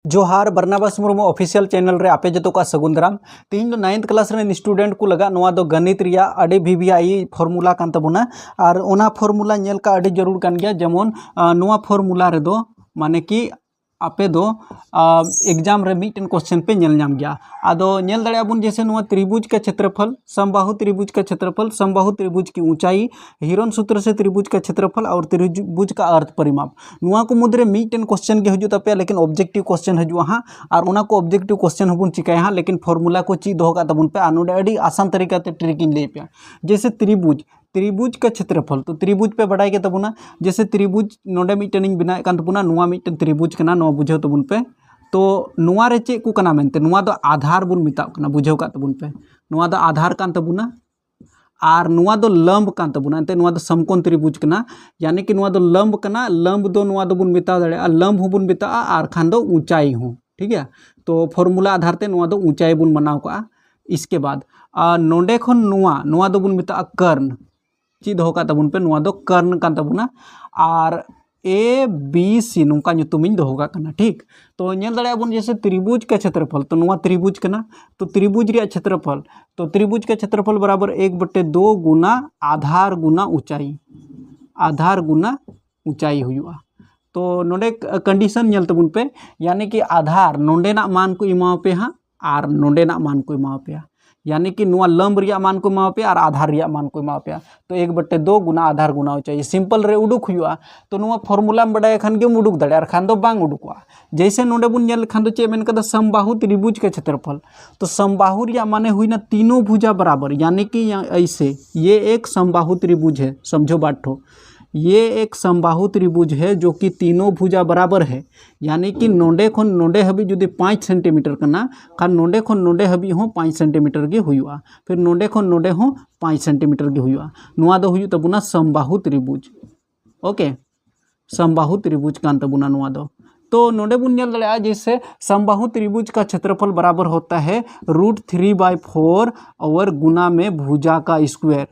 जोहार Barnabas Murmu official channel रे आपे जतो का सगुन दाराम तीन 9th क्लास रे स्टूडेंट को लगा नोआ दो गणित रिया अडे वीवीआई फॉर्मूला कान तबुना और ओना फॉर्मूला नेल का अडे जरूर कान गया जेमन नोआ फॉर्मूला रे दो माने कि आपे दो एग्जाम रे मीटन क्वेश्चन पे नेल नाम गया आदो नेल दड़े बुन जैसे नोआ त्रिभुज का क्षेत्रफल समबाहु त्रिभुज का क्षेत्रफल समबाहु त्रिभुज की ऊंचाई हिरोन सूत्र से त्रिभुज का क्षेत्रफल और त्रिभुज का अर्थ परिमाप नोआ को मुद्रे मीटन क्वेश्चन के हजू तपे लेकिन ऑब्जेक्टिव क्वेश्चन हजू हाँ और उना को ऑब्जेक्टिव क्वेश्चन हबुन चिकाय हाँ लेकिन फॉर्मूला को चीज दोगा तबुन पे आनुडे अडी आसान तरीका ते ट्रिकिंग ले पे जैसे त्रिभुज का क्षेत्रफल तो त्रिभुज पे बढ़ाई के तबुना जैसे त्रिभुज नोडे मीटन बिना कान तबुना नोआ मीटन त्रिभुज कना नोआ बुझाव तबुन पे तो नोआ रे चे को कना मेनते नोआ दो आधार बुन मिता कना बुझाव का तबुन पे नोआ दो आधार कान तबुना और नोआ दो लंब कान तबुना एंते नोआ दो समकोण त्रिभुज कना यानी कि नोआ दो लंब कना लंब दो नोआ दो बुन मिता दड़े लंब बुन मिता और खान दो ऊंचाई हो ठीक है तो फॉर्मूला आधार ते नोआ दो ऊंचाई बुन मनाव का इसके बाद नोडे खन नोआ दो बुन मिता कर्ण चीज होगा तबुन पे नोआ दो कर्ण कान तबुना और ए बी सी नौका नुतुमिन दोहोगा कना ठीक तो नेल दड़े बन जैसे त्रिभुज का क्षेत्रफल तो नोआ त्रिभुज कना तो त्रिभुज रिया क्षेत्रफल तो त्रिभुज का क्षेत्रफल बराबर 1/2 गुना आधार गुना ऊंचाई हुआ तो नोडे कंडीशन नेल तबुन पे यानी कि आधार नोडे ना मान को इमाव पे हाँ और नोडे ना मान को इमाव पे यानी कि नोआ लंब रिया मान को इमाव पे और आधार रिया मान को इमाव पे तो 1/2 गुना आधार गुना ऊंचाई सिंपल रे उडुक हुआ तो नोआ फॉर्मूला में बड़ा खान के उडुक दड़े खान दो बांग उडुकवा जैसे नोडे बुन नेल खान दो चे मेन कदा समबाहु त्रिभुज के क्षेत्रफल तो समबाहु रिया माने हुई ना तीनों भुजा बराबर यानी कि ऐसे ये एक समबाहु त्रिभुज है समझो बाठो ये एक समबाहु त्रिभुज है जो कि तीनों भुजा बराबर है यानी कि नोडे खन नोडे हबी जुदी 5 सेंटीमीटर कना खान नोडे खन नोडे हबी हो 5 सेंटीमीटर के हुआ फिर नोडे खन नोडे हो 5 सेंटीमीटर के हुआ नोआ दो हुई तबुना समबाहु त्रिभुज ओके समबाहु त्रिभुज कान तबुना नोआ दो तो नोडे बुन नेल दड़े जैसे समबाहु त्रिभुज का क्षेत्रफल बराबर होता है √3/4 और गुना में भुजा का स्क्वायर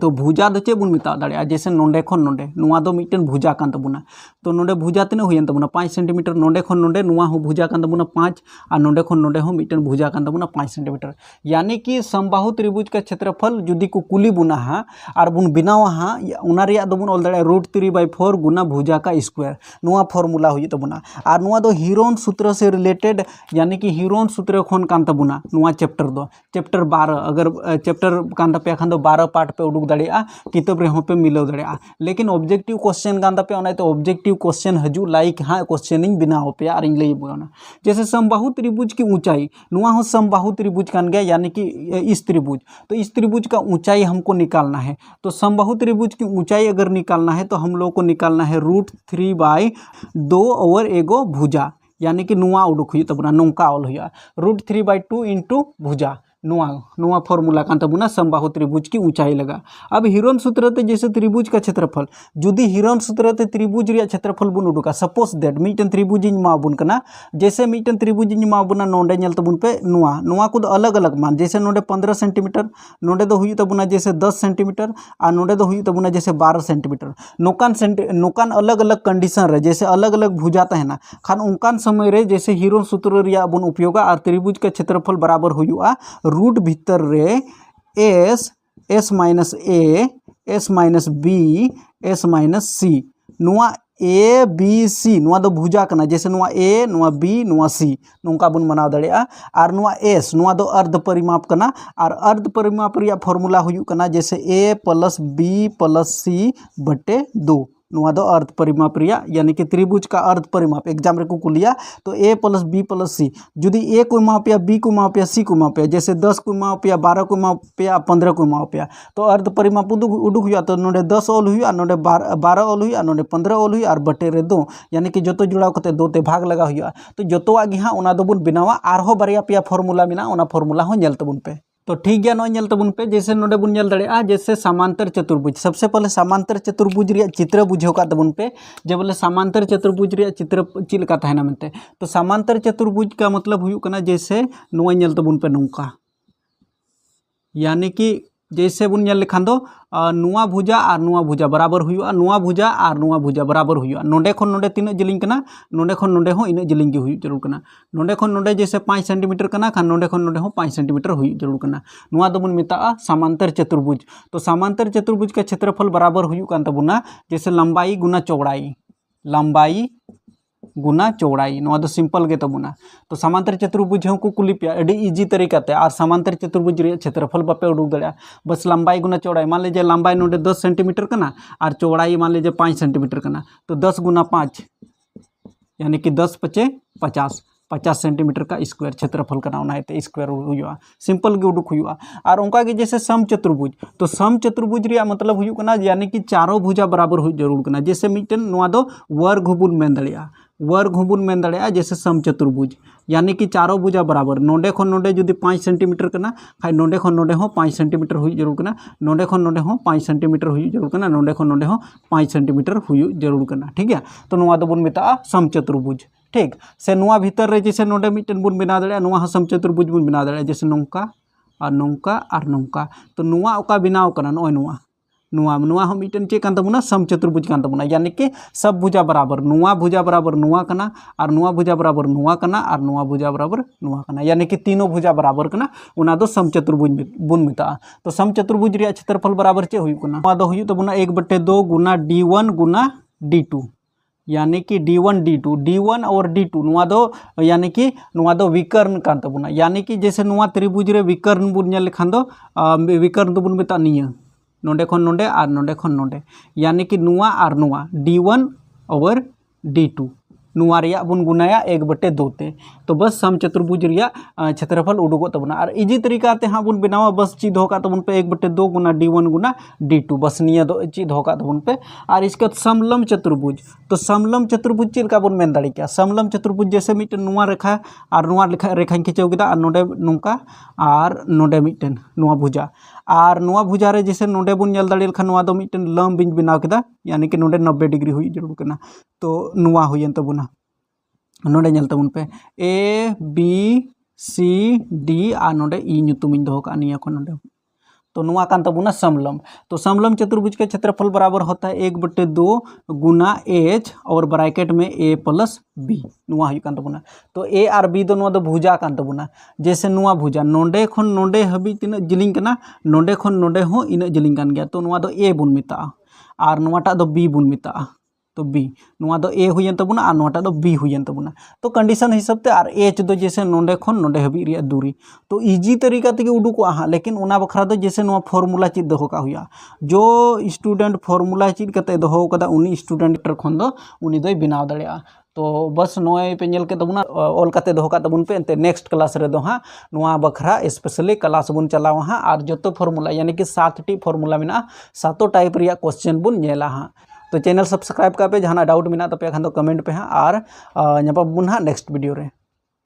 तो भुजा दो चे बुन मिता दड़े जैसे नोडे खन नोडे नोआ दो मिटन भुजा कान तबुना तो नोडे भुजा तिना हुयन तबुना 5 सेंटीमीटर नोडे खन नोडे नोआ हो भुजा कान तबुना 5 और नोडे खन नोडे हो मिटन भुजा कान तबुना 5 सेंटीमीटर यानी कि समबाहु त्रिभुज का क्षेत्रफल जुदी को कुली बुना हाँ और बुन बिनावा हाँ उना रिया दो बुन ऑल दड़े √3/4 गुना भुजा का स्क्वायर नोआ फॉर्मूला हुई तबुना और नोआ दो हिरोन सूत्र से रिलेटेड यानी कि हिरोन सूत्र खन कान तबुना नोआ चैप्टर 12 अगर चैप्टर कान तपे खान दो 12 पार्ट पे उडुक दड़िया किताब रे पे मिलाव दड़िया लेकिन ऑब्जेक्टिव क्वेश्चन कान तपे ओना तो ऑब्जेक्टिव क्वेश्चन हजू लाइक हाँ क्वेश्चन इन बनाओ पे और इन लई बोना जैसे समबाहु त्रिभुज की ऊंचाई नोआ हो समबाहु त्रिभुज कान गया यानी कि इस त्रिभुज तो इस त्रिभुज का ऊंचाई हमको निकालना है तो समबाहु त्रिभुज की ऊंचाई अगर निकालना है तो हम लोग को निकालना है √3/2 और एगो भुजा यानी कि नुआ उडुक हुई तबुना नौका ऑल हुआ √3/2 इंटू भुजा नुआ फॉर्मूला कान तबुना समबाहु त्रिभुज की ऊंचाई लगा अब हिरोन सूत्र ते जैसे त्रिभुज का क्षेत्रफल जुदी हिरोन सूत्र ते त्रिभुज रिया क्षेत्रफल बुन उडुका सपोज दैट मीटन त्रिभुज इन मा बुन कना जैसे मीटन त्रिभुज इन मा बुना नोडे नेल तबुन पे नुआ को अलग अलग मान जैसे नोडे 15 सेंटीमीटर नोडे दो हुई तबुना जैसे 10 सेंटीमीटर और नोडे दो हुई तबुना जैसे 12 सेंटीमीटर नोकान अलग अलग कंडीशन रे जैसे अलग अलग भुजा तहना खान उनकान समय रे जैसे हिरोन सूत्र रिया बुन उपयोग और त्रिभुज का क्षेत्रफल बराबर हुआ रूट भीतर रे S minus A S minus B S minus C नुआ ए बी सी नुआ दो भुजा कना जैसे नुआ ए नुआ बी नुआ सी नौका बुन मनाव दड़िया और नुआ एस नुआ दो अर्ध परिमाप कना और अर्ध परिमाप रिया फॉर्मूला हुई कना जैसे ए प्लस बी प्लस सी बटे 2 नुआ दो अर्ध परिमाप रिया यानी कि त्रिभुज का अर्ध परिमाप एग्जाम रे को कुलिया तो ए प्लस बी प्लस सी जुदी ए को मापिया बी को मापिया सी को मापिया जैसे 10 को मापिया 12 को मापिया 15 को मापिया तो अर्ध परिमाप उडुक हुआ तो नोडे 10 ओल हुई और नोडे 12 ओल हुई और नोडे 15 ओल हुई और बटे रे 2 यानी कि जो जुड़ाव करते 2 ते भाग लगा हुआ तो जोतोवा गी हाँ उना दो बुन बनावा आरहो बारिया पेया फॉर्मूला मेना उना फॉर्मूला हो नेल तबुन पे तो ठीक गया नोय नेल तबुन पे जैसे नोडे बुन नेल दड़े जैसे समांतर चतुर्भुज सबसे पहले समांतर चतुर्भुज रिया चित्र बुझेव का तबुन पे जब बोले समांतर चतुर्भुज रिया चित्र चिल का तहना मनते तो समांतर चतुर्भुज का मतलब हुई कना जैसे नोय नेल तबुन पे नौका यानी कि जैसे बुन नेल लेखान दो नुआ भुजा और नुआ भुजा बराबर हुआ, नुआ भुजा और नुआ भुजा बराबर हुआ। नोंडे खन नोंडे तीना जिलिंग कना, नोंडे खन नोंडे हो इना जिलिंग गे हुई जरूर कना। नोंडे खन नोंडे जैसे 5 सेंटीमीटर कना खान नोंडे खन नोंडे हो 5 सेंटीमीटर हुई जरूर कना। नुआ दो बुन मेता समांतर चतुर्भुज। तो समांतर चतुर्भुज का क्षेत्रफल बराबर हुई कान तबुना जैसे लंबाई गुना चौड़ाई, लंबाई गुना चौड़ाई, नोआ दो सिंपल गे तबुना। तो समांतर चतुर्भुज को कुली पे अड़ी इजी तरीका ते और समांतर चतुर्भुज रे क्षेत्रफल बापे उडुक दड़िया, बस लंबाई गुना चौड़ाई। मान लीजिए लंबाई नोडे 10 सेंटीमीटर कना और चौड़ाई मान लीजिए 5 सेंटीमीटर कना, तो 10 गुना 5 यानी कि 10 पचे 50, 50 सेंटीमीटर का स्क्वायर क्षेत्रफल करना उनाते स्क्वायर हुआ, सिंपल गे उडुक हुआ। और उनका के जैसे सम चतुर्भुज, तो सम चतुर्भुज रे मतलब हुई कना यानी कि चारों भुजा बराबर हुई जरूर कना। जैसे मिटन नुआ दो वर्ग बुन मेन दड़िया, वर्ग बुन मेन दड़िया जैसे सम चतुर्भुज यानी कि चारों भुजा बराबर। नोंडे खन नोंडे जुदी 5 सेंटीमीटर कना खाय नोंडे खन नोंडे हो 5 सेंटीमीटर हुई जरूर कना, नोंडे खन नोंडे हो 5 सेंटीमीटर हुई जरूर कना, नोंडे खन नोंडे हो 5 सेंटीमीटर हुई जरूर कना। ठीक है, तो नुआ दो बुन मेता सम चतुर्भुज। ठीक से नुआ भीतर रे जैसे नोंडे मिटन बुन बना दड़िया, नुआ सम चतुर्भुज बुन बना दड़िया जैसे नौका और नौका और नौका। तो नुआ ओका बनाव कना नोय नुआ, नुआ नुआ हम मिटन चे कान तबुना सम चतुर्भुज कान तबुना, यानी कि सब भुजा बराबर, नुआ भुजा बराबर नुआ कना और नुआ भुजा बराबर नुआ कना और नुआ भुजा बराबर नुआ कना, यानी कि तीनों भुजा बराबर कना, उना दो सम चतुर्भुज बुन मेता। तो सम चतुर्भुज रे क्षेत्रफल बराबर चे हुई कना, नुआ दो हुई तबुना 1/2 गुना d1 गुना d2, यानी कि d1 d2, d1 और d2 नुआ दो यानी कि नुआ दो विकर्ण कान तबुना। यानी कि जैसे नुआ त्रिभुज रे विकर्ण बुन नेल लेखान दो विकर्ण दो बुन मेता निया नोंडे खन नोंडे और नोंडे खन नोंडे, यानी कि नुआ और नुआ d1 और d2 नुआ रिया बुन गुनाया 1/2 ते। तो बस सम चतुर्भुज रिया क्षेत्रफल उडुगो तबुना। और इजी तरीका ते हाँ बुन बनावा, बस चीज होगा तबुन पे 1/2 गुना d1 गुना d2, बस निया दो चीज होगा तबुन पे। और इसके बाद समलम चतुर्भुज, तो समलम चतुर्भुज चीज का बुन मेन दाड़ी क्या, समलम चतुर्भुज जैसे मिटन नुआ रेखा और नुआ रेखा खिंचाव केदा और नोंडे नोंका और नोंडे मिटन नुआ भुजा और नुआ भुजा रे जैसे नोंडे बुन नेल दाड़ी लेखा नुआ दो मिटन लंब बिंज बनाव केदा, यानी कि नोंडे 90 डिग्री हुई जरूर कना। तो नुआ हुई तबुना नोंडे नेल तबुन पे ए बी सी डी और नोंडे ई ᱧᱩᱛᱩᱢᱤᱧ दोहो का निया को नोंडे। तो नुआ कान तबुना समलम। तो समलम चतुर्भुज का क्षेत्रफल बराबर होता है 1/2 गुना एच और ब्रैकेट में ए प्लस बी, नुआ हुई कान तबुना। तो ए और बी दो नुआ दो भुजा कान तबुना। जैसे नुआ भुजा नोंडे खन नोंडे हबी तीना जिलिंग कना, नोंडे खन नोंडे हो इना जिलिंग कान गया, तो नुआ दो ए बुन मेता और नुआटा दो बी बुन मेता। तो बी नुआ दो ए हुई तबुना और नुआटा दो बी हुई तबुना। तो कंडीशन हिसाब से और एच दो जैसे नोंडे खन नोंडे हबी रिया दूरी। तो इजी तरीका ते उडुको हाँ, लेकिन उना बखरा दो जैसे नुआ फॉर्मूला चीज दोहो का हुआ, जो स्टूडेंट फॉर्मूला चीज कते दोहो कदा उनी स्टूडेंट खन दो उनी दोय बनाव दाड़िया। तो बस नोय पे नेल के तबुना ऑल काते दोहो का तबुन पे एंते नेक्स्ट क्लास रे दो हाँ नुआ बखरा स्पेशली क्लास बुन चलाव हाँ और जो फॉर्मूला यानी कि 7 टी फॉर्मूला मेना 7 टाइप रिया क्वेश्चन बुन नेला हाँ। तो चैनल सब्सक्राइब का पे, जहाँ डाउट मेना तपे खान दो कमेंट पे हाँ और बुन हाँ नेक्स्ट वीडियो रे।